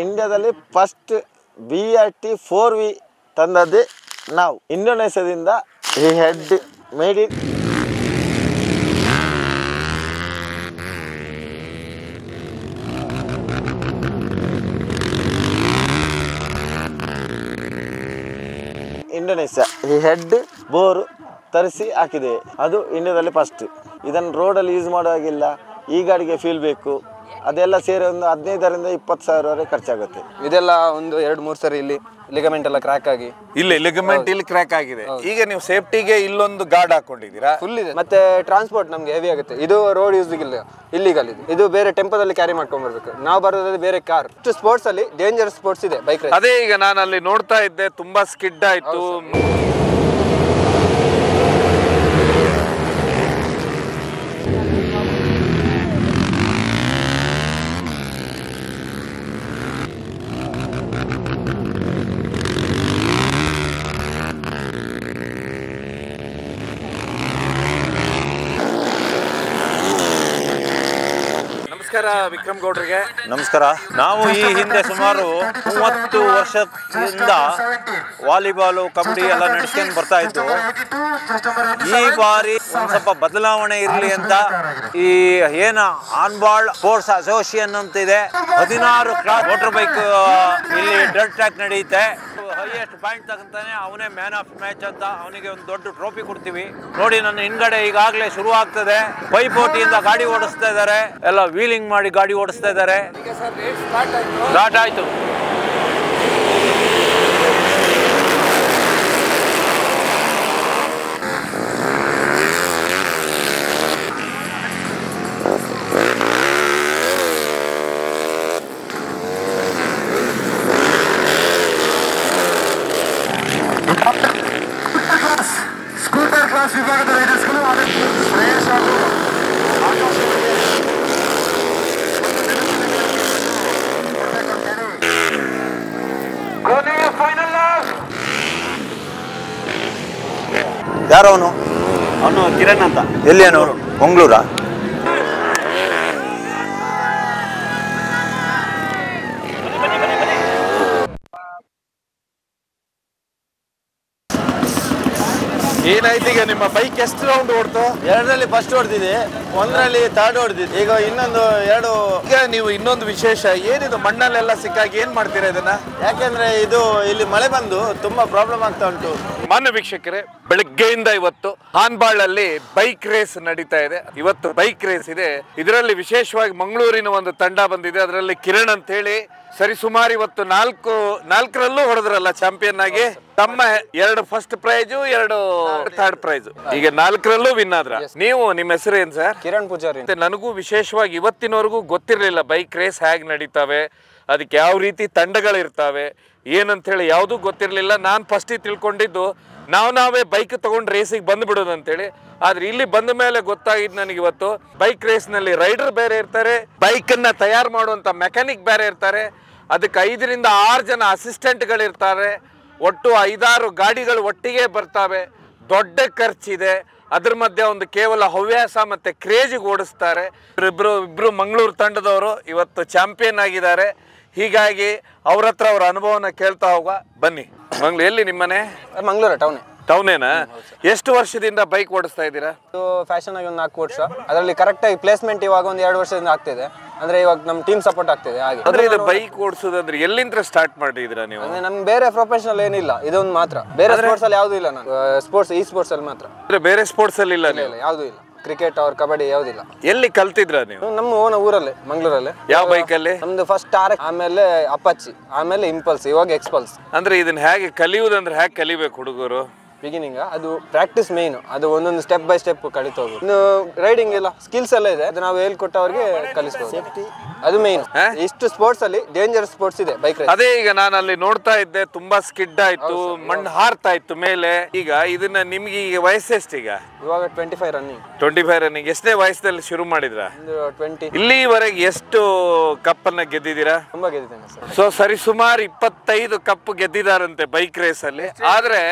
ಇಂಡಿಯಾದಲ್ಲಿ first BRT 4V ತಂದದ್ದೇ ನಾವು ಇಂಡೋನೇಷ್ಯಾದಿಂದ. ಈ ಹೆಡ್ ಮೇಡ್ ಇನ್ ಇಂಡೋನೇಷ್ಯಾ. ಈ ಹೆಡ್ ಬೋರು ತರಿಸಿ ಹಾಕಿದೆ, ಅದು ಇಂಡಿಯಾದಲ್ಲಿ ಫಸ್ಟ್. ಇದನ್ನು ರೋಡಲ್ಲಿ ಯೂಸ್ ಮಾಡುವಾಗಿಲ್ಲ, ಈ ಗಾಡಿಗೆ ಫೀಲ್ ಬೇಕು. ಅದೆಲ್ಲ ಸೇರಿ ಒಂದು 15,000 ರಿಂದ 20,000 ಖರ್ಚಾಗುತ್ತೆ. ಇದೆಲ್ಲ ಒಂದು 2-3 ಸರಿ ಇಲ್ಲಿ ಲಿಗಮೆಂಟ್ ಎಲ್ಲ ಕ್ರ್ಯಾಕ್ ಆಗಿ ಲಿಗಮೆಂಟ್ ಇಲ್ಲಿ ಕ್ರ್ಯಾಕ್ ಆಗಿದೆ. ಈಗ ನೀವು ಸೇಫ್ಟಿಗೆ ಇಲ್ಲೊಂದು ಗಾರ್ಡ್ ಹಾಕೊಂಡಿದ್ದೀರಾ? ಫುಲ್ ಇದೆ. ಮತ್ತೆ ಟ್ರಾನ್ಸ್ಪೋರ್ಟ್ ನಮ್ಗೆ ಹೆವಿ ಆಗುತ್ತೆ. ಇದು ರೋಡ್ ಯೂಸ್ ಇಲ್ಲಿಗಲ್ ಇದು ಬೇರೆ ಟೆಂಪೋದಲ್ಲಿ ಕ್ಯಾರಿ ಮಾಡ್ಕೊಂಡ್ ಬರ್ಬೇಕು. ನಾವು ಬರೋದಾದ್ರೆ ಬೇರೆ ಕಾರ್. ಸ್ಪೋರ್ಟ್ಸ್ ಅಲ್ಲಿ ಡೇಂಜರ್ ಸ್ಪೋರ್ಟ್ಸ್ ಇದೆ ಬೈಕ್ ರೈಡ್. ಅದೇ ಈಗ ನಾನು ಅಲ್ಲಿ ನೋಡ್ತಾ ಇದ್ದೆ, ತುಂಬಾ ಸ್ಕಿಡ್ ಆಯ್ತು. ನಮಸ್ಕಾರ ವಿಕ್ರಮ್ ಗೌಡ್ರಿಗೆ. ನಮಸ್ಕಾರ. ನಾವು ಈ ಹಿಂದೆ ಸುಮಾರು 30 ವರ್ಷದಿಂದ ವಾಲಿಬಾಲು, ಕಬಡ್ಡಿ ಎಲ್ಲ ನಡೆಸ್ಕೊಂಡು ಬರ್ತಾ ಇದ್ದು. ಈ ಬಾರಿ ಒಂದು ಸ್ವಲ್ಪ ಬದಲಾವಣೆ ಇರಲಿ ಅಂತ ಈ ಏನು ಆನ್ಬಾಲ್ ಸ್ಪೋರ್ಟ್ಸ್ ಅಸೋಸಿಯೇಷನ್ ಅಂತ ಇದೆ, 16 ಕ್ಲಾಸ್ ಮೋಟರ್ ಬೈಕ್ ಇಲ್ಲಿ ಡರ್ಟ್ ಟ್ರ್ಯಾಕ್ ನಡೆಯುತ್ತೆ. ಹೈಯೆಸ್ಟ್ ಪಾಯಿಂಟ್ ತಗೊಂತಾನೆ ಅವನೇ ಮ್ಯಾನ್ ಆಫ್ ಮ್ಯಾಚ್ ಅಂತ, ಅವನಿಗೆ ಒಂದು ದೊಡ್ಡ ಟ್ರೋಫಿ ಕೊಡ್ತೀವಿ. ನೋಡಿ, ನನ್ನ ಹಿಂದ್ಗಡೆ ಈಗಾಗಲೇ ಶುರು ಆಗ್ತದೆ. ಪೈಪೋಟಿಯಿಂದ ಗಾಡಿ ಓಡಿಸ್ತಾ ಇದ್ದಾರೆ, ಎಲ್ಲ ವೀಲಿಂಗ್ ಮಾಡಿ ಗಾಡಿ ಓಡಿಸ್ತಾ ಇದ್ದಾರೆ. ಸ್ಟಾರ್ಟ್ ಆಯ್ತು. ಸ್ಕೂಟರ್ ಕ್ಲಾಸ್ ವಿಭಾಗದ ರೈಡರ್ಸ್ಗಳು ಯಾರವನು? ಅವನು ಕಿರಣ್ ಅಂತ. ಎಲ್ಲಿ ಅವನು? ಮಂಗಳೂರಾ? ಏನಾಯ್ತು ಈಗ? ನಿಮ್ಮ ಬೈಕ್ ಎಷ್ಟು ರೌಂಡ್ ಓಡ್ತು? 2ರಲ್ಲಿ ಫಸ್ಟ್ ಹೊಡೆದಿದೆ, 1ರಲ್ಲಿ ಥರ್ಡ್ ಹೊಡೆದಿದೆ. ಈಗ ಇನ್ನೊಂದು 2. ಈಗ ನೀವು ಇನ್ನೊಂದು ವಿಶೇಷ ಏನಿದು, ಮಣ್ಣಲ್ಲೆಲ್ಲ ಸಿಕ್ಕಾಗಿ ಏನ್ ಮಾಡ್ತೀರಾ ಇದನ್ನ? ಯಾಕೆಂದ್ರೆ ಇದು ಇಲ್ಲಿ ಮಳೆ ಬಂದು ತುಂಬಾ ಪ್ರಾಬ್ಲಮ್ ಆಗ್ತಾ ಉಂಟು. ಮಾನ್ಯ ವೀಕ್ಷಕರೇ, ಬೆಳಗ್ಗೆಯಿಂದ ಇವತ್ತು ಹಾನ್ಬಾಳ್ ಅಲ್ಲಿ ಬೈಕ್ ರೇಸ್ ನಡೀತಾ ಇದೆ. ಇವತ್ತು ಬೈಕ್ ರೇಸ್ ಇದೆ. ಇದರಲ್ಲಿ ವಿಶೇಷವಾಗಿ ಮಂಗಳೂರಿನ ಒಂದು ತಂಡ ಬಂದಿದೆ. ಅದರಲ್ಲಿ ಕಿರಣ್ ಅಂತ ಹೇಳಿ ಸರಿಸುಮಾರು ಇವತ್ತು 4ರಲ್ಲೂ ಹೊಡೆದ್ರಲ್ಲ ಚಾಂಪಿಯನ್ ಆಗಿ. ತಮ್ಮ 2 ಫಸ್ಟ್ ಪ್ರೈಜು, 2 ಥರ್ಡ್ ಪ್ರೈಜ್. ಈಗ 4ರಲ್ಲೂ ವಿನ್ ಆದ್ರ. ನೀವು, ನಿಮ್ಮ ಹೆಸರು ಏನ್ ಸರ್? ಕಿರಣ್ ಪೂಜಾರಿ. ನನಗೂ ವಿಶೇಷವಾಗಿ ಇವತ್ತಿನವರೆಗೂ ಗೊತ್ತಿರಲಿಲ್ಲ ಬೈಕ್ ರೇಸ್ ಹೇಗೆ ನಡೀತಾವೆ, ಅದಕ್ಕೆ ಯಾವ ರೀತಿ ತಂಡಗಳಿರ್ತಾವೆ ಏನಂತ ಹೇಳಿ ಯಾವುದೂ ಗೊತ್ತಿರಲಿಲ್ಲ. ನಾನು ಫಸ್ಟಿಗೆ ತಿಳ್ಕೊಂಡಿದ್ದು ನಾವೇ ಬೈಕ್ ತಗೊಂಡು ರೇಸಿಗೆ ಬಂದ್ಬಿಡೋದು ಅಂತೇಳಿ. ಆದ್ರೆ ಇಲ್ಲಿ ಬಂದ ಮೇಲೆ ಗೊತ್ತಾಗಿದ್ದು ನನಗೆ ಇವತ್ತು ಬೈಕ್ ರೇಸ್ ನಲ್ಲಿ ರೈಡರ್ ಬೇರೆ ಇರ್ತಾರೆ, ಬೈಕ್ ಅನ್ನ ತಯಾರು ಮಾಡುವಂತ ಮೆಕ್ಯಾನಿಕ್ ಬೇರೆ ಇರ್ತಾರೆ, ಅದಕ್ಕೆ 5 ರಿಂದ 6 ಜನ ಅಸಿಸ್ಟೆಂಟ್ಗಳಿರ್ತಾರೆ, ಒಟ್ಟು 5-6 ಗಾಡಿಗಳು ಒಟ್ಟಿಗೆ ಬರ್ತಾವೆ, ದೊಡ್ಡ ಖರ್ಚಿದೆ. ಅದ್ರ ಮಧ್ಯೆ ಒಂದು ಕೇವಲ ಹವ್ಯಾಸ ಮತ್ತೆ ಕ್ರೇಜಿಗೆ ಓಡಿಸ್ತಾರೆ. ಇಬ್ರು ಮಂಗಳೂರು ತಂಡದವರು ಇವತ್ತು ಚಾಂಪಿಯನ್ ಆಗಿದ್ದಾರೆ. ಹೀಗಾಗಿ ಅವ್ರ ಹತ್ರ ಅವ್ರ ಅನುಭವನ ಕೇಳ್ತಾ ಹೋಗ ಬನ್ನಿ. ಎಲ್ಲಿ ನಿಮ್ಮನೆ? ಮಂಗಳೂರು ಟೌನೇನಾ? ಎಷ್ಟು ವರ್ಷದಿಂದ ಬೈಕ್ ಓಡಿಸ್ತಾ ಇದ್ದೀರಾ? ಫ್ಯಾಷನ್ ಆಗಿ ಒಂದು 4 ವರ್ಷ. ಅದರಲ್ಲಿ ಕರೆಕ್ಟ್ ಆಗಿ ಪ್ಲೇಸ್ಮೆಂಟ್ ಇವಾಗ ಒಂದು 2 ವರ್ಷದಿಂದ ಆಗ್ತಿದೆ. ಅಂದ್ರೆ ಇವಾಗ ನಮ್ಮ ಟೀಮ್ ಸಪೋರ್ಟ್ ಆಗ್ತಿದೆ. ಹಾಗೆ ಅಂದ್ರೆ ಇದು ಬೈಕ್ ಓಡಿಸೋದಂದ್ರೆ ಎಲ್ಲಿಂದ ಸ್ಟಾರ್ಟ್ ಮಾಡಿದ್ದೀರಾ ನೀವು? ಅಂದ್ರೆ ನಮ್ಗೆ ಬೇರೆ ಪ್ರೊಫೆಷನಲ್ ಏನಿಲ್ಲ, ಇದೊಂದು ಮಾತ್ರ. ಬೇರೆ ಸ್ಪೋರ್ಟ್ಸ್ ಅಲ್ಲಿ ಯಾವ್ದು ಇಲ್ಲ. ನಾನು ಸ್ಪೋರ್ಟ್ಸ್ ಅಲ್ಲಿ ಮಾತ್ರ. ಅಂದ್ರೆ ಬೇರೆ ಸ್ಪೋರ್ಟ್ಸ್ ಅಲ್ಲಿ ಇಲ್ಲ? ಯಾವ್ದು ಇಲ್ಲ. ಕ್ರಿಕೆಟ್ ಅವ್ರ ಕಬಡ್ಡಿ ಯಾವ್ದಿಲ್ಲ. ಎಲ್ಲಿ ಕಲ್ತಿದ್ರ ನೀವು? ನಮ್ಮ ಊರಲ್ಲಿ ಮಂಗಳೂರಲ್ಲಿ. ಯಾವ ಬೈಕ್ ಅಲ್ಲಿ? ನಮ್ದು ಫಸ್ಟ್ ಟಾರೆಕ್, ಆಮೇಲೆ ಅಪಾಚಿ, ಆಮೇಲೆ ಇಂಪಲ್ಸ್, ಇವಾಗ ಎಕ್ಸ್ಪಲ್ಸ್. ಅಂದ್ರೆ ಇದನ್ನ ಹೇಗೆ ಕಲಿಯುವುದಂದ್ರೆ ಹೇಗೆ ಕಲಿಬೇಕು ಹುಡುಗರು? ಬಿಗಿನಿಂಗ್ ಅದು ಪ್ರಾಕ್ಟೀಸ್ ಮೇನ್. ಅದು ಒಂದೊಂದು ಸ್ಟೆಪ್ ಬೈ ಸ್ಟೆಪ್ ಕಲಿತಾ ಹೋಗಿ. ಇನ್ನು ರೈಡಿಂಗ್ ಎಲ್ಲ ಸ್ಕಿಲ್ಸ್ ಎಲ್ಲ ಇದೆ, ಅದು ನಾವು ಹೇಳ್ಕೊಟ್ಟವ್ರಿಗೆ ಕಲಿಸ್ಬೋದು. ಸೇಫ್ಟಿ ಅದು ಮೇನ್. ಇಷ್ಟು ಸ್ಪೋರ್ಟ್ಸ್ ಅಲ್ಲಿ ಡೇಂಜರ್ ಸ್ಪೋರ್ಟ್ಸ್ ಇದೆ ಬೈಕ್ ರೈಡ್. ಅದೇ ಈಗ ನಾನು ಅಲ್ಲಿ ನೋಡ್ತಾ ಇದ್ದೆ, ತುಂಬಾ ಸ್ಕಿಡ್ ಆಯ್ತು, ಮಣ್ಣು ಹಾರ್ತಾ ಇತ್ತು ಮೇಲೆ. ಈಗ ಇದನ್ನ ನಿಮ್ಗೆ ಈಗ ವಯಸ್ಸೆಷ್ಟು? ಈಗ ಇವಾಗ 25 ರನ್ನಿಂಗ್. 25 ರನ್ನಿಂಗ್. ಎಷ್ಟನೇ ವಯಸ್ಸಲ್ಲಿ ಶುರು ಮಾಡಿದ್ರ? 20. ಇಲ್ಲಿವರೆಗೆ ಎಷ್ಟು ಕಪ್ಪನ್ನ ಗೆದ್ದಿದ್ದೀರಾ? ತುಂಬಾ ಗೆದ್ದಿದ್ದೇನೆ ಸರ್. ಸೊ ಸರಿ ಸುಮಾರು 25 ಕಪ್ ಗೆದ್ದಿದಾರಂತೆ ಬೈಕ್ ರೇಸ್ ಅಲ್ಲಿ. ಆದ್ರೆ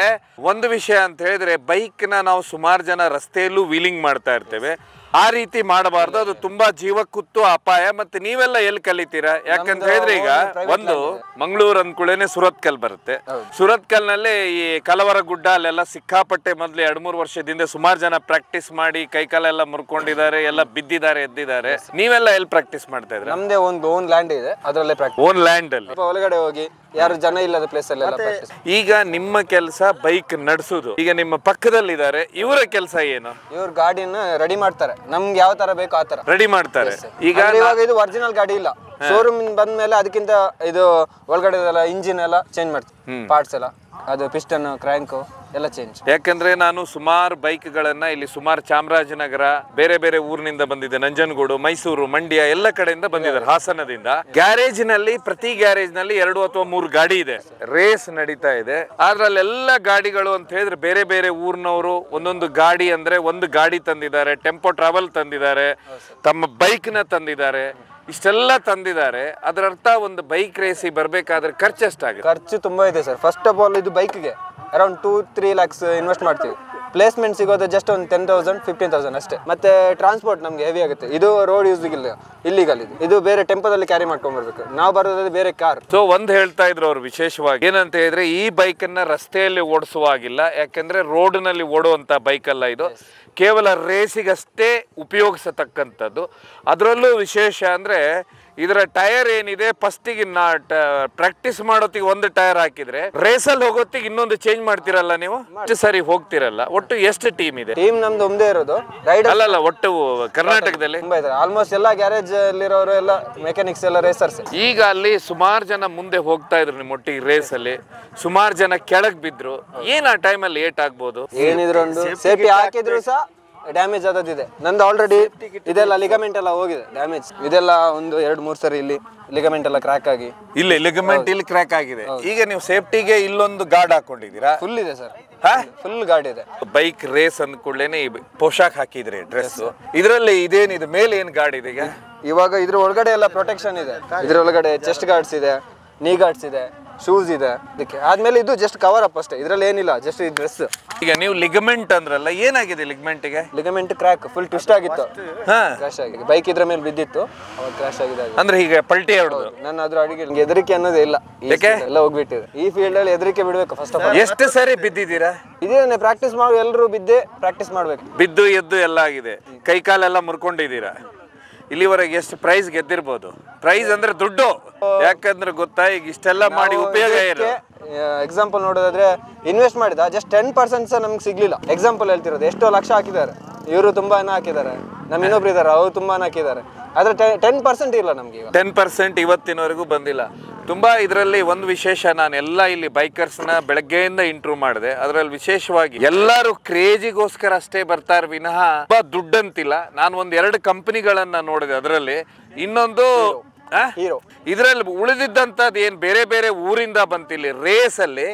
ಒಂದು ವಿಷಯ ಅಂತ ಹೇಳಿದ್ರೆ ಬೈಕ್ನ ನಾವು ಸುಮಾರು ಜನ ರಸ್ತೆಯಲ್ಲೂ ವೀಲಿಂಗ್ ಮಾಡ್ತಾ ಇರ್ತೇವೆ. ಆ ರೀತಿ ಮಾಡಬಾರ್ದು, ಅದು ತುಂಬಾ ಜೀವಕ್ಕುತ್ತು ಅಪಾಯ. ಮತ್ತೆ ನೀವೆಲ್ಲ ಎಲ್ಲಿ ಕಲಿತೀರಾ? ಯಾಕಂತ ಹೇಳಿದ್ರೆ ಈಗ ಒಂದು ಮಂಗಳೂರು ಅಂದ್ಕೂಡೇನೆ ಸುರತ್ಕಲ್ ಬರುತ್ತೆ. ಸುರತ್ಕಲ್ ನಲ್ಲಿ ಈ ಕಲವರ ಗುಡ್ಡ ಅಲ್ಲೆಲ್ಲ ಸಿಕ್ಕಾಪಟ್ಟೆ ಮೊದ್ಲು 2-3 ವರ್ಷದಿಂದ ಸುಮಾರು ಜನ ಪ್ರಾಕ್ಟೀಸ್ ಮಾಡಿ ಕೈಕಾಲೆಲ್ಲ ಮುರ್ಕೊಂಡಿದ್ದಾರೆ, ಎಲ್ಲ ಬಿದ್ದಿದ್ದಾರೆ, ಎದ್ದಿದ್ದಾರೆ. ನೀವೆಲ್ಲ ಎಲ್ಲಿ ಪ್ರಾಕ್ಟೀಸ್ ಮಾಡ್ತಾ ಇದ್ರೆ? ನಮ್ದೇ ಒಂದು ಓನ್ ಲ್ಯಾಂಡ್ ಇದೆ, ಅದರಲ್ಲೇ ಪ್ರಾಕ್ಟೀಸ್. ಓನ್ ಲ್ಯಾಂಡ್ ಅಲ್ಲಿ ಒಳಗಡೆ ಹೋಗಿ ಯಾರು ಜನ ಇಲ್ಲದ ಪ್ಲೇಸ್ ಅಲ್ಲೆಲ್ಲ ಪ್ರಾಕ್ಟೀಸ್. ಈಗ ನಿಮ್ಮ ಕೆಲಸ ಬೈಕ್ ನಡೆಸೋದು. ಈಗ ನಿಮ್ಮ ಪಕ್ಕದಲ್ಲಿದ್ದಾರೆ, ಇವರ ಕೆಲಸ ಏನು? ಇವ್ರು ಗಾಡಿನ ರೆಡಿ ಮಾಡ್ತಾರೆ, ನಮ್ಗೆ ಯಾವ ತರ ಬೇಕು ಆ ತರ ರೆಡಿ ಮಾಡ್ತಾರೆ. ಈಗ ಇವಾಗ ಇದು ಒರಿಜಿನಲ್ ಗಾಡಿ ಇಲ್ಲ, ಶೋರೂಮ್ ಬಂದ್ಮೇಲೆ ಅದಕ್ಕಿಂತ ಇದು ಒಳಗಡೆ ಇಂಜಿನ್ ಎಲ್ಲ ಚೇಂಜ್ ಮಾಡ್ತೀವಿ, ಪಾರ್ಟ್ಸ್ ಎಲ್ಲ, ಅದು ಪಿಸ್ಟನ್, ಕ್ರ್ಯಾಂಕ್ ಎಲ್ಲ ಚೇಂಜ್. ಯಾಕಂದ್ರೆ ನಾನು ಸುಮಾರು ಬೈಕ್ಗಳನ್ನ ಇಲ್ಲಿ ಸುಮಾರು ಚಾಮರಾಜನಗರ, ಬೇರೆ ಬೇರೆ ಊರಿನಿಂದ ಬಂದಿದೆ, ನಂಜನಗೂಡು, ಮೈಸೂರು, ಮಂಡ್ಯ ಎಲ್ಲ ಕಡೆಯಿಂದ ಬಂದಿದ್ದಾರೆ, ಹಾಸನದಿಂದ. ಗ್ಯಾರೇಜ್ ನಲ್ಲಿ ಪ್ರತಿ ಗ್ಯಾರೇಜ್ ನಲ್ಲಿ 2 ಅಥವಾ 3 ಗಾಡಿ ಇದೆ, ರೇಸ್ ನಡೀತಾ ಇದೆ. ಅದ್ರಲ್ಲೆಲ್ಲ ಗಾಡಿಗಳು ಅಂತ ಹೇಳಿದ್ರೆ ಬೇರೆ ಬೇರೆ ಊರಿನವರು ಒಂದೊಂದು ಗಾಡಿ, ಅಂದ್ರೆ ಒಂದು ಗಾಡಿ ತಂದಿದ್ದಾರೆ, ಟೆಂಪೋ ಟ್ರಾವೆಲ್ ತಂದಿದ್ದಾರೆ, ತಮ್ಮ ಬೈಕ್ ನ ತಂದಿದ್ದಾರೆ, ಇಷ್ಟೆಲ್ಲ ತಂದಿದ್ದಾರೆ. ಅದರ ಅರ್ಥ ಒಂದು ಬೈಕ್ ರೇಸಿ ಬರ್ಬೇಕಾದ್ರೆ ಖರ್ಚು ಎಷ್ಟಾಗುತ್ತೆ? ಖರ್ಚು ತುಂಬಾ ಇದೆ ಸರ್. ಫಸ್ಟ್ ಆಫ್ ಆಲ್ ಇದು ಬೈಕ್ಗೆ ಅರೌಂಡ್ 2-3 lakhs ಇನ್ವೆಸ್ಟ್ ಮಾಡ್ತೀವಿ. ಪ್ಲೇಸ್ಮೆಂಟ್ ಸಿಗೋದು ಜಸ್ಟ್ ಒಂದು 10,000-15,000 ಅಷ್ಟೇ. ಮತ್ತೆ ಟ್ರಾನ್ಸ್ಪೋರ್ಟ್ ನಮ್ಗೆ ಹೆವಿ ಆಗುತ್ತೆ, ಇದು ರೋಡ್ ಯೂಸ್ ಇಲ್ಲಿಗಲ್, ಇದು ಬೇರೆ ಟೆಂಪೋದಲ್ಲಿ ಕ್ಯಾರಿ ಮಾಡ್ಕೊಂಡ್ ಬರ್ಬೇಕು, ನಾವು ಬರೋದ್ರೆ ಬೇರೆ ಕಾರ್. ಸೊ ಒಂದ್ ಹೇಳ್ತಾ ಇದ್ರು ಅವ್ರು ವಿಶೇಷವಾಗಿ, ಏನಂತ ಹೇಳಿದ್ರೆ ಈ ಬೈಕ್ ಅನ್ನ ರಸ್ತೆಯಲ್ಲಿ ಓಡಿಸುವಾಗಿಲ್ಲ, ಯಾಕಂದ್ರೆ ರೋಡ್ ನಲ್ಲಿ ಓಡುವಂತ ಬೈಕ್ ಅಲ್ಲ ಇದು, ಕೇವಲ ರೇಸಿಗಷ್ಟೇ ಉಪಯೋಗಿಸತಕ್ಕಂಥದ್ದು. ಅದರಲ್ಲೂ ವಿಶೇಷ ಅಂದ್ರೆ ಇದರ ಟೈರ್ ಏನಿದೆ, ಫಸ್ಟಿಗೆ ಪ್ರಾಕ್ಟೀಸ್ ಮಾಡೋತ್ತಿಗೆ ಒಂದು ಟೈರ್ ಹಾಕಿದ್ರೆ ರೇಸಲ್ಲಿ ಹೋಗೋತ್ತಿಗೆ ಇನ್ನೊಂದು ಚೇಂಜ್ ಮಾಡ್ತಿರಲ್ಲ ನೀವು, ಸರಿ ಹೋಗ್ತಿರಲ್ಲ. ಒಟ್ಟು ಎಷ್ಟು ಟೀಮ್ ಇದೆ? ಟೀಮ್ ನಮ್ದು ಒಂದೇ ಇರೋದು, ರೈಡರ್ ಅಲ್ಲ ಒಟ್ಟು ಕರ್ನಾಟಕದಲ್ಲಿ ತುಂಬಾ ಇದ್ದಾರೆ. ಆಲ್ಮೋಸ್ಟ್ ಎಲ್ಲ ಗ್ಯಾರೇಜ್ ಅಲ್ಲಿರೋರು ಎಲ್ಲ ಮೆಕ್ಯಾನಿಕ್ಸ್ ಎಲ್ಲ ರೇಸರ್ಸ್. ಈಗ ಅಲ್ಲಿ ಸುಮಾರು ಜನ ಮುಂದೆ ಹೋಗ್ತಾ ಇದ್ರು ನಿಮ್ಮ ಒಟ್ಟಿಗೆ ರೇಸ್ ಅಲ್ಲಿ, ಸುಮಾರು ಜನ ಕೆಳಗ್ ಬಿದ್ರು. ಏನ್ ಆ ಟೈಮಲ್ಲಿ ಏಟ್ ಆಗ್ಬೋದು? ಏನಿದ್ರು ಒಂದು ಸೇಫ್ಟಿ ಹಾಕಿದ್ರು ಸಹ ಡ್ಯಾಮೇಜ್ ಆದದಿದೆ. ನಂದು ಆಲ್ರೆಡಿ ಇದೆಲ್ಲ ಲಿಗಮೆಂಟ್ ಎಲ್ಲ ಹೋಗಿದೆ, ಡ್ಯಾಮೇಜ್ ಇದೆಲ್ಲ ಒಂದು 2-3 ಸರಿ ಇಲ್ಲಿ ಲಿಗಮೆಂಟ್ ಎಲ್ಲ ಕ್ರ್ಯಾಕ್ ಆಗಿ, ಇಲ್ಲಿ ಲಿಗಮೆಂಟ್ ಇಲ್ಲಿ ಕ್ರ್ಯಾಕ್ ಆಗಿದೆ. ಈಗ ನೀವು ಸೇಫ್ಟಿಗೆ ಇಲ್ಲೊಂದು ಗಾರ್ಡ್ ಹಾಕೊಂಡಿದ್ದೀರಾ? ಫುಲ್ ಇದೆ ಸರ್, ಫುಲ್ ಗಾರ್ಡ್ ಇದೆ. ಬೈಕ್ ರೇಸ್ ಅಂದ ಕೂಡಲೇ ಪೋಷಾಕ್ ಹಾಕಿದ್ರಿ, ಡ್ರೆಸ್. ಇದರಲ್ಲಿ ಇದೇನಿದೆ ಮೇಲೆ ಏನ್ ಗಾರ್ಡ್ ಇದೆ? ಇವಾಗ ಇದ್ರ ಒಳಗಡೆ ಎಲ್ಲ ಪ್ರೊಟೆಕ್ಷನ್ ಇದೆ, ಇದ್ರ ಒಳಗಡೆ ಚೆಸ್ಟ್ ಗಾರ್ಡ್ಸ್ ಇದೆ, ನೀ ಗಾರ್ಡ್ಸ್ ಇದೆ, ಶೂಸ್ ಇದೆ. ಅದಕ್ಕೆ ಆದ್ಮೇಲೆ ಇದು ಜಸ್ಟ್ ಕವರ್ ಅಪ್ ಅಷ್ಟೇ, ಇದ್ರಲ್ಲಿ ಏನಿಲ್ಲ, ಜಸ್ಟ್ ಈ ಡ್ರೆಸ್. ಈಗ ನೀವು ಲಿಗಮೆಂಟ್ ಅಂದ್ರಲ್ಲ, ಏನಾಗಿದೆ ಲಿಗಮೆಂಟ್ಗೆ? ಲಿಗಮೆಂಟ್ ಕ್ರ್ಯಾಕ್, ಫುಲ್ ಟ್ವಿಸ್ಟ್ ಆಗಿತ್ತು, ಕ್ರಾಶ್ ಆಗಿದೆ. ಬೈಕ್ ಇದ್ರ ಮೇಲೆ ಬಿದ್ದಿತ್ತು, ಅವಾಗ ಕ್ರಾಶ್ ಆಗಿದೆ. ಅಂದ್ರೆ ಈಗ ಪಲ್ಟಿ ಹೊಡೆದು ನಾನು ಅದ್ರ ಅಡಿಗೆ ಹೆದರಿಕೆ ಅನ್ನೋದೇ ಇಲ್ಲ, ಎಲ್ಲ ಹೋಗ್ಬಿಟ್ಟಿದೆ. ಈ ಫೀಲ್ಡ್ ಅಲ್ಲಿ ಹೆದರಿಕೆ ಬಿಡ್ಬೇಕು ಫಸ್ಟ್ ಆಫ್ ಆಲ್. ಎಷ್ಟು ಸರಿ ಬಿದ್ದಿದ್ದೀರಾ? ಇದೇನೆ ಪ್ರಾಕ್ಟೀಸ್ ಮಾಡಿ, ಎಲ್ಲರೂ ಬಿದ್ದೆ ಪ್ರಾಕ್ಟೀಸ್ ಮಾಡ್ಬೇಕು. ಬಿದ್ದು ಎದ್ದು ಎಲ್ಲ ಆಗಿದೆ, ಕೈ ಕಾಲೆಲ್ಲ ಮುರ್ಕೊಂಡಿದ್ದೀರಾ. ಇಲ್ಲಿವರೆಗೆ ಎಷ್ಟು ಪ್ರೈಸ್ ಗೆದ್ದಿರ್ಬೋದು? ಪ್ರೈಸ್ ಅಂದ್ರೆ ದುಡ್ಡು, ಯಾಕಂದ್ರೆ ಗೊತ್ತಾ ಈಗ ಇಷ್ಟೆಲ್ಲ ಮಾಡಿ ಉಪಯೋಗ ಏನು? ಎಕ್ಸಾಂಪಲ್ ನೋಡೋದಾದ್ರೆ ಇನ್ವೆಸ್ಟ್ ಮಾಡಿದ ಜಸ್ಟ್ 10% ಸಹ ನಮ್ಗೆ ಸಿಗ್ಲಿಲ್ಲ. ಎಕ್ಸಾಂಪಲ್ ಹೇಳ್ತಿರೋದು, ಎಷ್ಟೋ ಲಕ್ಷ ಹಾಕಿದ್ದಾರೆ ಇವರು, ತುಂಬಾ ಹಾಕಿದ್ದಾರೆ, ನಮ್ಮ ಇನ್ನೊಬ್ರು ಇದ್ದಾರೆ ಅವ್ರು ತುಂಬಾ ಹಾಕಿದ್ದಾರೆ, ಆದ್ರೆ 10% ಇಲ್ಲ ನಮ್ಗೆ. 10% ಇವತ್ತಿನವರೆಗೂ ಬಂದಿಲ್ಲ. ತುಂಬಾ ಇದರಲ್ಲಿ ಒಂದು ವಿಶೇಷ, ನಾನೆಲ್ಲ ಇಲ್ಲಿ ಬೈಕರ್ಸ್ನ ಬೆಳಗ್ಗೆಯಿಂದ ಇಂಟರ್ವ್ಯೂ ಮಾಡಿದೆ. ಅದರಲ್ಲಿ ವಿಶೇಷವಾಗಿ ಎಲ್ಲರೂ ಕ್ರೇಜಿಗೋಸ್ಕರ ಅಷ್ಟೇ ಬರ್ತಾರೆ ವಿನಃ ತುಂಬಾ ದುಡ್ಡಂತಿಲ್ಲ. ನಾನು 1-2 ಕಂಪನಿಗಳನ್ನ ನೋಡಿದೆ, ಅದರಲ್ಲಿ ಇನ್ನೊಂದು ಹೀರೋ. ಇದರಲ್ಲಿ ಉಳಿದಿದ್ದಂಥದ್ದು ಏನು ಬೇರೆ ಬೇರೆ ಊರಿಂದ ಬಂತಿಲ್ಲಿ ರೇಸ್ ಅಲ್ಲಿ.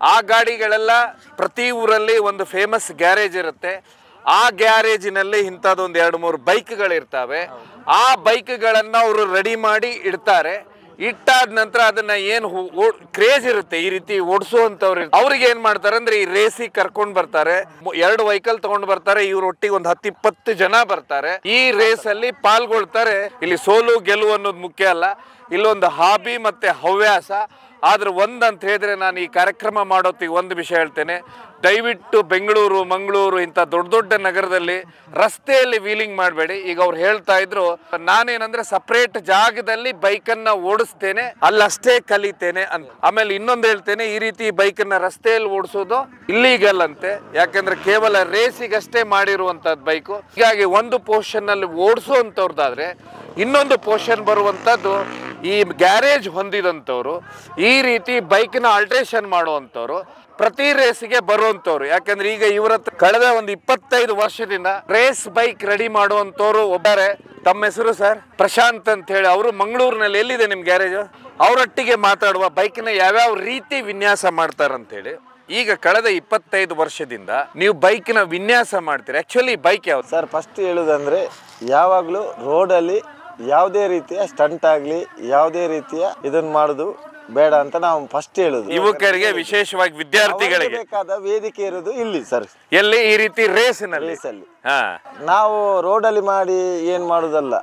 ಆ ಗಾಡಿಗಳೆಲ್ಲ ಪ್ರತಿ ಊರಲ್ಲಿ ಒಂದು ಫೇಮಸ್ ಗ್ಯಾರೇಜ್ ಇರುತ್ತೆ, ಆ ಗ್ಯಾರೇಜಿನಲ್ಲಿ ಇಂಥದ್ದೊಂದು 2-3 ಬೈಕ್ಗಳಿರ್ತವೆ. ಆ ಬೈಕ್ಗಳನ್ನ ಅವರು ರೆಡಿ ಮಾಡಿ ಇಡ್ತಾರೆ. ಇಟ್ಟಾದ ನಂತರ ಅದನ್ನ ಏನು ಕ್ರೇಜ್ ಇರುತ್ತೆ ಈ ರೀತಿ ಓಡಿಸುವಂತವ್ರು, ಅವ್ರಿಗೆ ಏನ್ ಮಾಡ್ತಾರೆ ಅಂದ್ರೆ ಈ ರೇಸಿಗೆ ಕರ್ಕೊಂಡ್ ಬರ್ತಾರೆ. 2 ವೆಹಿಕಲ್ ತಗೊಂಡ್ ಬರ್ತಾರೆ, ಇವ್ರ ಒಟ್ಟಿಗೆ ಒಂದು 10-20 ಜನ ಬರ್ತಾರೆ. ಈ ರೇಸ್ ಅಲ್ಲಿ ಪಾಲ್ಗೊಳ್ತಾರೆ. ಇಲ್ಲಿ ಸೋಲು ಗೆಲುವು ಅನ್ನೋದು ಮುಖ್ಯ ಅಲ್ಲ, ಇಲ್ಲೊಂದು ಹಾಬಿ ಮತ್ತೆ ಹವ್ಯಾಸ. ಆದ್ರೆ ಒಂದಂತ ಹೇಳಿದ್ರೆ, ನಾನು ಈ ಕಾರ್ಯಕ್ರಮ ಮಾಡೋತ್ತಿಗೆ ಒಂದು ವಿಷಯ ಹೇಳ್ತೇನೆ, ದಯವಿಟ್ಟು ಬೆಂಗಳೂರು, ಮಂಗಳೂರು ಇಂಥ ದೊಡ್ಡ ದೊಡ್ಡ ನಗರದಲ್ಲಿ ರಸ್ತೆಯಲ್ಲಿ ವೀಲಿಂಗ್ ಮಾಡಬೇಡಿ. ಈಗ ಅವ್ರು ಹೇಳ್ತಾ ಇದ್ರು, ನಾನೇನಂದ್ರೆ ಸಪ್ರೇಟ್ ಜಾಗದಲ್ಲಿ ಬೈಕನ್ನ ಓಡಿಸ್ತೇನೆ, ಅಲ್ಲಷ್ಟೇ ಕಲಿತೇನೆ ಅಂತ. ಆಮೇಲೆ ಇನ್ನೊಂದು ಹೇಳ್ತೇನೆ, ಈ ರೀತಿ ಬೈಕನ್ನ ರಸ್ತೆಯಲ್ಲಿ ಓಡಿಸೋದು ಇಲ್ಲೀಗಲ್ ಅಂತೆ, ಯಾಕಂದ್ರೆ ಕೇವಲ ರೇಸಿಗಷ್ಟೇ ಮಾಡಿರುವಂತದ್ದು ಬೈಕು. ಹೀಗಾಗಿ ಒಂದು ಪೋರ್ಷನ್ ಅಲ್ಲಿ ಓಡಿಸುವಂತವ್ರದ್ದಾದ್ರೆ ಇನ್ನೊಂದು ಪೋರ್ಷನ್ ಬರುವಂತದ್ದು ಈ ಗ್ಯಾರೇಜ್ ಹೊಂದಿದಂಥವ್ರು, ಈ ರೀತಿ ಬೈಕ್ನ ಆಲ್ಟ್ರೇಷನ್ ಮಾಡುವಂಥವ್ರು, ಪ್ರತಿ ರೇಸಿಗೆ ಬರುವಂತವ್ರು. ಯಾಕಂದ್ರೆ ಈಗ ಇವರ ಕಳೆದ ಒಂದು 25 ವರ್ಷದಿಂದ ರೇಸ್ ಬೈಕ್ ರೆಡಿ ಮಾಡುವಂತವ್ರು ಒಬ್ಬರೇ. ತಮ್ಮ ಹೆಸರು ಸರ್? ಪ್ರಶಾಂತ್ ಅಂತ ಹೇಳಿ. ಅವರು ಮಂಗಳೂರಿನಲ್ಲಿ. ಎಲ್ಲಿದೆ ನಿಮ್ ಗ್ಯಾರೇಜ್? ಅವರೊಟ್ಟಿಗೆ ಮಾತಾಡುವ, ಬೈಕ್ನ ಯಾವ್ಯಾವ ರೀತಿ ವಿನ್ಯಾಸ ಮಾಡ್ತಾರಂತೇಳಿ. ಈಗ ಕಳೆದ 25 ವರ್ಷದಿಂದ ನೀವು ಬೈಕ್ನ ವಿನ್ಯಾಸ ಮಾಡ್ತೀರಿ. ಆಕ್ಚುಲಿ ಬೈಕ್ ಯಾವ್ದು ಸರ್? ಫಸ್ಟ್ ಹೇಳುದಂದ್ರೆ, ಯಾವಾಗಲೂ ರೋಡಲ್ಲಿ ಯಾವುದೇ ರೀತಿಯ ಸ್ಟಂಟ್ ಆಗಲಿ, ಯಾವುದೇ ರೀತಿಯ ಇದನ್ನು ಮಾಡೋದು ಬೇಡ ಅಂತ ನಾವು ಫಸ್ಟ್ ಹೇಳುದು. ಯುವಕರಿಗೆ ವಿಶೇಷವಾಗಿ ವಿದ್ಯಾರ್ಥಿಗಳಿಗೆ ಬೇಕಾದ ವೇದಿಕೆ ಇರುವುದು ಇಲ್ಲಿ ಸರ್. ಎಲ್ಲಿ ಈ ರೀತಿ ರೇಸ್ನಲ್ಲಿ ರೇಸಲ್ಲಿ ಹಾ ನಾವು ರೋಡಲ್ಲಿ ಮಾಡಿ ಏನ್ ಮಾಡುದಲ್ಲ.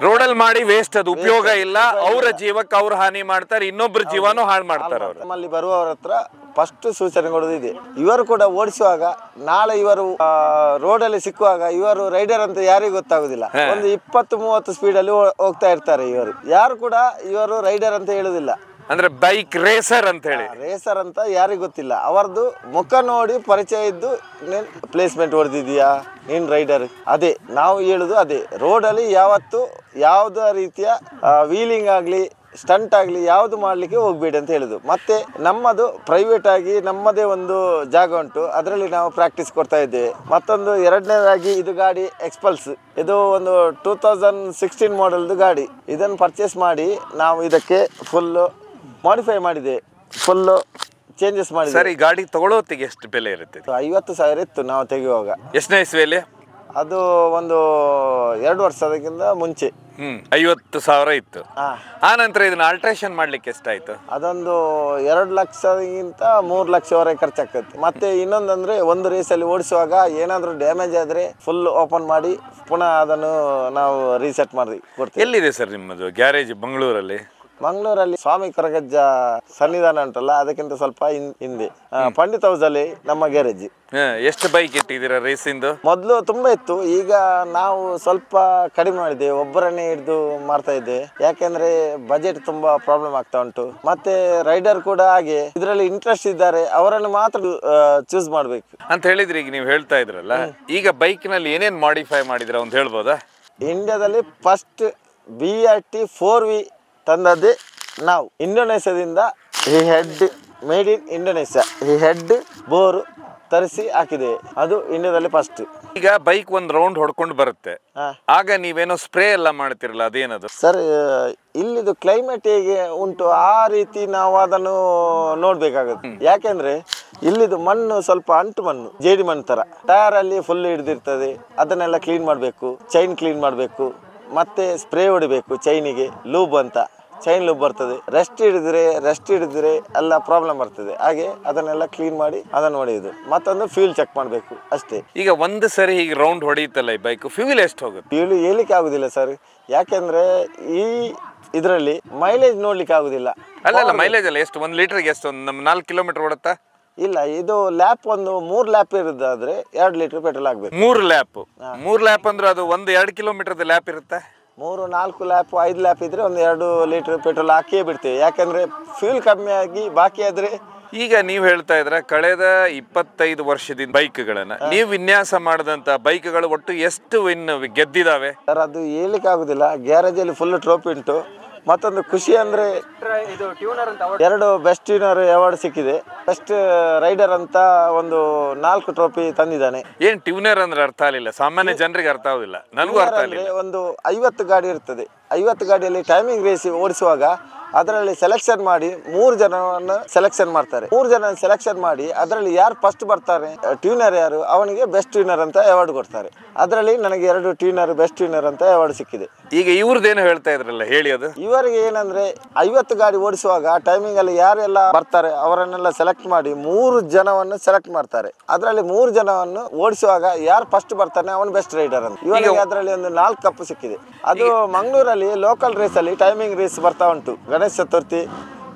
ರೋಡಲ್ಲಿ ಮಾಡಿ ವೇಸ್ಟ್, ಅದು ಉಪಯೋಗ ಇಲ್ಲ. ಅವರ ಜೀವಕ್ಕೆ ಅವ್ರು ಹಾನಿ ಮಾಡ್ತಾರೆ, ಇನ್ನೊಬ್ಬರ ಜೀವನೂ ಹಾಳು ಮಾಡ್ತಾರೆ ಅವರು. ನಮ್ಮಲ್ಲಿ ಬರುವವರ ಹತ್ರ ಫಸ್ಟ್ ಸೂಚನೆ ಕೊಡೋದಿದೆ, ಇವರು ಕೂಡ ಓಡಿಸುವಾಗ ನಾಳೆ ಇವರು ರೋಡಲ್ಲಿ ಸಿಕ್ಕುವಾಗ ಇವರು ರೈಡರ್ ಅಂತ ಯಾರಿಗೂ ಗೊತ್ತಾಗುದಿಲ್ಲ. ಒಂದು 20-30 ಸ್ಪೀಡಲ್ಲಿ ಹೋಗ್ತಾ ಇರ್ತಾರೆ. ಇವರು ಯಾರು ಕೂಡ ಇವರು ರೈಡರ್ ಅಂತ ಹೇಳುದಿಲ್ಲ, ಅಂದ್ರೆ ಬೈಕ್ ರೇಸರ್ ಅಂತ ಹೇಳಿ. ರೇಸರ್ ಅಂತ ಯಾರಿಗೂ ಗೊತ್ತಿಲ್ಲ. ಅವರದ್ದು ಮುಖ ನೋಡಿ ಪರಿಚಯ ಇದ್ದು ನೀನ್ ಪ್ಲೇಸ್ಮೆಂಟ್ ಹೊಡೆದಿದ್ಯಾ, ನೀನ್ ರೈಡರ್. ಅದೇ ನಾವು ಹೇಳುದು, ಅದೇ ರೋಡಲ್ಲಿ ಯಾವತ್ತು ಯಾವುದೇ ರೀತಿಯ ವೀಲಿಂಗ್ ಆಗಲಿ ಸ್ಟಂಟ್ ಆಗಲಿ ಯಾವುದು ಮಾಡಲಿಕ್ಕೆ ಹೋಗ್ಬೇಡಿ ಅಂತ ಹೇಳುದು. ಮತ್ತೆ ನಮ್ಮದು ಪ್ರೈವೇಟ್ ಆಗಿ ನಮ್ಮದೇ ಒಂದು ಜಾಗ ಉಂಟು, ಅದರಲ್ಲಿ ನಾವು ಪ್ರಾಕ್ಟೀಸ್ ಕೊಡ್ತಾ ಇದ್ದೇವೆ. ಮತ್ತೊಂದು ಎರಡನೇದಾಗಿ ಇದು ಗಾಡಿ ಎಕ್ಸ್ಪಲ್ಸ್, ಇದು ಒಂದು 2016 ಮಾಡೆಲ್ದು ಗಾಡಿ. ಇದನ್ನು ಪರ್ಚೇಸ್ ಮಾಡಿ ನಾವು ಇದಕ್ಕೆ ಫುಲ್ಲು ಮಾಡಿಫೈ ಮಾಡಿದೆ, ಫುಲ್ಲು ಚೇಂಜಸ್ ಮಾಡಿದೆ. ಸರಿ, ಗಾಡಿ ತಗೊಳ್ಳೋತ್ತಿಗೆ ಎಷ್ಟು ಬೆಲೆ ಇರುತ್ತೆ? 50,000 ಇತ್ತು ನಾವು ತೆಗೆಯುವಾಗ. ಎಷ್ಟನೇ ಇಸ್ವಿಯಲ್ಲಿ? ಅದು ಒಂದು 2 ವರ್ಷದಕ್ಕಿಂತ ಮುಂಚೆ 50,000 ಇತ್ತು. ಆ ನಂತರ ಇದನ್ನ ಆಲ್ಟ್ರೇಷನ್ ಮಾಡ್ಲಿಕ್ಕೆ ಎಷ್ಟಾಯ್ತು? ಅದೊಂದು 2 ಲಕ್ಷಕ್ಕಿಂತ 3 ಲಕ್ಷವರೆಗೆ ಖರ್ಚಾಗ್ತದೆ. ಮತ್ತೆ ಇನ್ನೊಂದಂದ್ರೆ ಒಂದು ರೇಸಲ್ಲಿ ಓಡಿಸುವಾಗ ಏನಾದರೂ ಡ್ಯಾಮೇಜ್ ಆದ್ರೆ ಫುಲ್ ಓಪನ್ ಮಾಡಿ ಪುನಃ ಅದನ್ನು ನಾವು ರೀಸೆಟ್ ಮಾಡಿ ಕೊಡ್ತೀವಿ. ಎಲ್ಲಿದೆ ಸರ್ ನಿಮ್ಮದು ಗ್ಯಾರೇಜ್? ಮಂಗಳೂರಲ್ಲಿ. ಮಂಗಳೂರಲ್ಲಿ ಸ್ವಾಮಿ ಕೊರಗಜ್ಜ ಸನ್ನಿಧಾನ ಉಂಟಲ್ಲ, ಅದಕ್ಕಿಂತ ಸ್ವಲ್ಪ ಹಿಂದೆ ಪಂಡಿತ್ ಹೌಸ್ ಅಲ್ಲಿ ನಮ್ಮ ಗ್ಯಾರೇಜ್. ಎಷ್ಟು ಬೈಕ್ ಇಟ್ಟಿದ್ದೀರಾ ರೇಸಿಂದು? ಮೊದಲು ತುಂಬಾ ಇತ್ತು, ಈಗ ನಾವು ಸ್ವಲ್ಪ ಕಡಿಮೆ ಮಾಡಿದ್ದೇವೆ, ಒಬ್ಬರನ್ನೇ ಹಿಡಿದು ಮಾಡ್ತಾ ಇದ್ದೆ. ಯಾಕೆಂದ್ರೆ ಬಜೆಟ್ ತುಂಬಾ ಪ್ರಾಬ್ಲಮ್ ಆಗ್ತಾ ಉಂಟು. ಮತ್ತೆ ರೈಡರ್ ಕೂಡ ಹಾಗೆ ಇದರಲ್ಲಿ ಇಂಟ್ರೆಸ್ಟ್ ಇದ್ದಾರೆ, ಅವರನ್ನು ಮಾತ್ರ ಚೂಸ್ ಮಾಡ್ಬೇಕು ಅಂತ ಹೇಳಿದ್ರಿ. ಈಗ ನೀವು ಹೇಳ್ತಾ ಇದ್ರಲ್ಲ, ಈಗ ಬೈಕ್ ನಲ್ಲಿ ಏನೇನ್ ಮಾಡಿಫೈ ಮಾಡಿದ್ರ ಅಂತ ಹೇಳ್ಬೋದಾ? ಇಂಡಿಯಾದಲ್ಲಿ ಫಸ್ಟ್ BRT 4V ತಂದದ್ದೇ ನಾವು ಇಂಡೋನೇಷ್ಯಾದಿಂದ. ಈ ಹೆಡ್ ಮೇಡ್ ಇನ್ ಇಂಡೋನೇಷ್ಯಾ, ಈ ಹೆಡ್ ಬೋರು ತರಿಸಿ ಹಾಕಿದೆ, ಅದು ಇಂಡಿಯಾದಲ್ಲಿ ಫಸ್ಟ್. ಈಗ ಬೈಕ್ ಒಂದ್ ರೌಂಡ್ ಹೊಡ್ಕೊಂಡು ಬರುತ್ತೆ, ಆಗ ನೀವೇನೋ ಸ್ಪ್ರೇ ಎಲ್ಲ ಮಾಡ್ತಿರಲ್ಲ, ಅದೇನದು ಸರ್? ಇಲ್ಲಿದು ಕ್ಲೈಮೇಟ್ ಹೇಗೆ ಉಂಟು ಆ ರೀತಿ ನಾವು ಅದನ್ನು ನೋಡ್ಬೇಕಾಗುತ್ತೆ. ಯಾಕೆಂದ್ರೆ ಇಲ್ಲಿದು ಮಣ್ಣು ಸ್ವಲ್ಪ ಅಂಟು ಮಣ್ಣು, ಜೇಡಿ ಮಣ್ಣು ತರ. ಟೈರ್ ಅಲ್ಲಿ ಫುಲ್ ಹಿಡಿದಿರ್ತದೆ, ಅದನ್ನೆಲ್ಲ ಕ್ಲೀನ್ ಮಾಡಬೇಕು, ಚೈನ್ ಕ್ಲೀನ್ ಮಾಡಬೇಕು, ಮತ್ತೆ ಸ್ಪ್ರೇ ಹೊಡಿಬೇಕು ಚೈನಿಗೆ, ಲೂಬ್ ಅಂತ ಚೈನ್ ಲೂಬ್ ಬರ್ತದೆ. ರೆಸ್ಟ್ ಹಿಡಿದ್ರೆ ಎಲ್ಲ ಪ್ರಾಬ್ಲಮ್ ಬರ್ತದೆ. ಹಾಗೆ ಅದನ್ನೆಲ್ಲ ಕ್ಲೀನ್ ಮಾಡಿ ಅದನ್ನು ಹೊಡೆಯುದು. ಮತ್ತೊಂದು ಫ್ಯೂಲ್ ಚೆಕ್ ಮಾಡಬೇಕು ಅಷ್ಟೇ. ಈಗ ಒಂದು ಸರಿ ಹೀಗೆ ರೌಂಡ್ ಹೊಡೆಯುತ್ತಲ್ಲ ಈ ಬೈಕ್, ಫ್ಯೂಲ್ ಎಷ್ಟು ಹೋಗುತ್ತೆ? ಫ್ಯೂಲ್ ಹೇಳಿಕ್ಕೆ ಆಗುದಿಲ್ಲ ಸರ್, ಯಾಕೆಂದ್ರೆ ಈ ಇದರಲ್ಲಿ ಮೈಲೇಜ್ ನೋಡ್ಲಿಕ್ಕೆ ಆಗುದಿಲ್ಲ. ಅಲ್ಲ ಮೈಲೇಜ್ ಅಲ್ಲ, ಎಷ್ಟು 1 ಲೀಟರ್ಗೆ ಎಷ್ಟು? ಒಂದು 4 ಕಿಲೋಮೀಟರ್ ಓಡುತ್ತಾ? ಇಲ್ಲ, ಇದು ಲ್ಯಾಪ್ ಒಂದು 3 ಲ್ಯಾಪ್ ಇರೋದಾದ್ರೆ 2 ಲೀಟರ್ ಪೆಟ್ರೋಲ್ ಆಗ್ಬೇಕು. 3 ಲ್ಯಾಪ್ ಅಂದ್ರೆ ಅದು 1-2 ಕಿಲೋಮೀಟರ್ ಲ್ಯಾಪ್ ಇರುತ್ತೆ. 3-4 ಲ್ಯಾಪ್ 5 ಲ್ಯಾಪ್ ಇದ್ರೆ ಒಂದು 2 ಲೀಟರ್ ಪೆಟ್ರೋಲ್ ಹಾಕಿಯೇ ಬಿಡ್ತೇವೆ. ಯಾಕಂದ್ರೆ ಫ್ಯೂಲ್ ಕಮ್ಮಿ ಆಗಿ ಬಾಕಿ ಆದ್ರೆ. ಈಗ ನೀವು ಹೇಳ್ತಾ ಇದ್ರೆ ಕಳೆದ 25 ವರ್ಷದಿಂದ ಬೈಕ್ಗಳನ್ನ ನೀವು ವಿನ್ಯಾಸ ಮಾಡಿದಂತ ಬೈಕ್ಗಳು ಒಟ್ಟು ಎಷ್ಟು ಗೆದ್ದಿದಾವೆ ಸರ್? ಅದು ಹೇಳಿಕ್ಕೆ ಆಗುದಿಲ್ಲ. ಗ್ಯಾರೇಜ್ ಅಲ್ಲಿ ಫುಲ್ ಟ್ರೋಫಿ ಉಂಟು. ಮತ್ತೊಂದು ಖುಷಿ ಅಂದ್ರೆ 2 ಬೆಸ್ಟ್ ಟ್ಯೂನರ್ ಅವಾರ್ಡ್ ಸಿಕ್ಕಿದೆ. ಬೆಸ್ಟ್ ರೈಡರ್ ಅಂತ ಒಂದು 4 ಟ್ರೋಫಿ ತಂದಿದ್ದಾನೆ. ಏನ್ ಟ್ಯೂನರ್ ಅಂದ್ರೆ ಅರ್ಥ ಆಗಲಿಲ್ಲ, ಸಾಮಾನ್ಯ ಜನರಿಗೆ ಅರ್ಥ ಆಗುದಿಲ್ಲ, ನನಗೂ ಅರ್ಥ ಆಗಲಿಲ್ಲ. ಒಂದು 50 ಗಾಡಿ ಇರ್ತದೆ, 50 ಗಾಡಿಯಲ್ಲಿ ಟೈಮಿಂಗ್ ರೇಸ್ ಓಡಿಸುವಾಗ ಅದರಲ್ಲಿ ಸೆಲೆಕ್ಷನ್ ಮಾಡಿ 3 ಜನವನ್ನು ಸೆಲೆಕ್ಷನ್ ಮಾಡ್ತಾರೆ. 3 ಜನ ಸೆಲೆಕ್ಷನ್ ಮಾಡಿ ಅದರಲ್ಲಿ ಯಾರು ಫಸ್ಟ್ ಬರ್ತಾರೆ, ಟ್ಯೂನರ್ ಯಾರು, ಅವನಿಗೆ ಬೆಸ್ಟ್ ಟ್ಯೂನರ್ ಅಂತ ಅವಾರ್ಡ್ ಕೊಡ್ತಾರೆ. ಅದರಲ್ಲಿ ನನಗೆ 2 ಟ್ಯೂನರ್ ಬೆಸ್ಟ್ ಟ್ಯೂನರ್ ಅಂತ ಅವಾರ್ಡ್ ಸಿಕ್ಕಿದೆ. ಈಗ ಇವ್ರದ್ದೇನು ಹೇಳ್ತಾ ಇದ್ರಲ್ಲ, ಹೇಳಿ ಅದು. ಇವರಿಗೆ ಏನಂದ್ರೆ 50 ಗಾಡಿ ಓಡಿಸುವಾಗ ಟೈಮಿಂಗ್ ಅಲ್ಲಿ ಯಾರೆಲ್ಲ ಬರ್ತಾರೆ ಅವರನ್ನೆಲ್ಲ ಸೆಲೆಕ್ಟ್ ಮಾಡಿ 3 ಜನವನ್ನು ಸೆಲೆಕ್ಟ್ ಮಾಡ್ತಾರೆ. ಅದರಲ್ಲಿ 3 ಜನವನ್ನು ಓಡಿಸುವಾಗ ಯಾರು ಫಸ್ಟ್ ಬರ್ತಾನೆ ಅವನು ಬೆಸ್ಟ್ ರೈಡರ್ ಅಂತ. ಇವರಿಗೆ ಅದರಲ್ಲಿ ಒಂದು 4 ಕಪ್ ಸಿಕ್ಕಿದೆ. ಅದು ಮಂಗಳೂರಲ್ಲಿ ಲೋಕಲ್ ರೇಸ್ ಅಲ್ಲಿ ಟೈಮಿಂಗ್ ರೇಸ್ ಬರ್ತಾ ಉಂಟು. ಗಣೇಶ ಚತುರ್ಥಿ,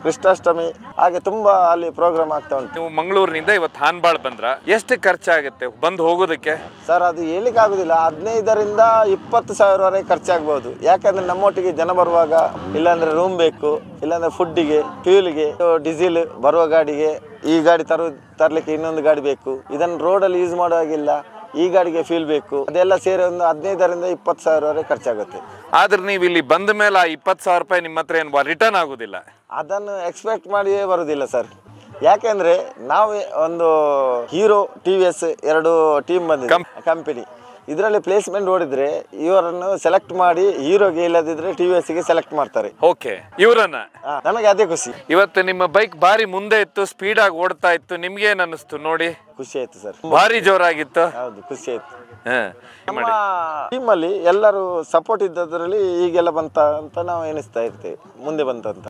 ಕೃಷ್ಣಾಷ್ಟಮಿ, ಹಾಗೆ ತುಂಬಾ ಅಲ್ಲಿ ಪ್ರೋಗ್ರಾಮ್ ಆಗ್ತಾ ಉಂಟು. ನೀವು ಮಂಗಳೂರಿನಿಂದ ಇವತ್ತು ಹಾನ್ಬಾಳ್ ಬಂದ್ರ, ಎಷ್ಟು ಖರ್ಚಾಗುತ್ತೆ ಬಂದು ಹೋಗೋದಕ್ಕೆ? ಸರ್, ಅದು ಹೇಳಿಕ್ಕೆ ಆಗುದಿಲ್ಲ. 15ರಿಂದ 20,000 ವರೆಗೆ ಖರ್ಚಾಗಬಹುದು. ಯಾಕಂದ್ರೆ ನಮ್ಮೊಟ್ಟಿಗೆ ಜನ ಬರುವಾಗ ಇಲ್ಲಾಂದ್ರೆ ರೂಮ್ ಬೇಕು, ಇಲ್ಲಾಂದ್ರೆ ಫುಡ್ಡಿಗೆ, ಫ್ಯೂಲ್ಗೆ, ಡೀಸೆಲ್ ಬರುವ ಗಾಡಿಗೆ, ಈ ಗಾಡಿ ತರಲಿಕ್ಕೆ ಇನ್ನೊಂದು ಗಾಡಿ ಬೇಕು. ಇದನ್ನು ರೋಡಲ್ಲಿ ಯೂಸ್ ಮಾಡುವಾಗಿಲ್ಲ, ಈ ಗಾಡಿಗೆ ಫ್ಯೂಲ್ ಬೇಕು. ಅದೆಲ್ಲ ಸೇರಿ ಒಂದು 15ರಿಂದ 20,000 ವರೆಗೆ ಖರ್ಚಾಗುತ್ತೆ. ಆದ್ರೆ ನೀವು ಇಲ್ಲಿ ಬಂದ ಮೇಲೆ ಆ 20,000 ರೂಪಾಯಿ ನಿಮ್ಮ ಹತ್ರ ಏನು ರಿಟರ್ನ್ ಆಗುದಿಲ್ಲ? ಅದನ್ನು ಎಕ್ಸ್ಪೆಕ್ಟ್ ಮಾಡಿಯೇ ಬರುದಿಲ್ಲ ಸರ್. ಯಾಕೆಂದ್ರೆ ನಾವು ಒಂದು ಹೀರೋ TVS 2 ಟೀಮ್ ಬಂದಿದೆ ಕಂಪನಿ. ಇದರಲ್ಲಿ ಪ್ಲೇಸ್ಮೆಂಟ್ ನೋಡಿದ್ರೆ ಇವರನ್ನು ಸೆಲೆಕ್ಟ್ ಮಾಡಿ ಹೀರೋಗೆ ಇಲ್ಲದಿದ್ರೆ TVSಗೆ ಸೆಲೆಕ್ಟ್ ಮಾಡ್ತಾರೆ. ಓಕೆ, ಇವರನ್ನ. ನನಗೆ ಅದೇ ಖುಷಿ. ಇವತ್ತು ನಿಮ್ಮ ಬೈಕ್ ಬಾರಿ ಮುಂದೆ ಇತ್ತು, ಸ್ಪೀಡ್ ಆಗಿ ಓಡ್ತಾ ಇತ್ತು, ನಿಮ್ಗೆ ಏನ್ ಅನ್ನಿಸ್ತು ನೋಡಿ? ಖುಷಿ ಆಯ್ತು ಸರ್, ಭಾರಿ ಜೋರಾಗಿತ್ತು. ಹೌದು, ಖುಷಿ ಆಯ್ತು. ನಮ್ಮ ಟೀಮಲ್ಲಿ ಎಲ್ಲರೂ ಸಪೋರ್ಟ್ ಇದ್ದದ್ರಲ್ಲಿ ಈಗೆಲ್ಲ ಬಂತ ಅಂತ ನಾವು ಎಣಿಸ್ತಾ ಇರ್ತೇವೆ, ಮುಂದೆ ಬಂತಂತ.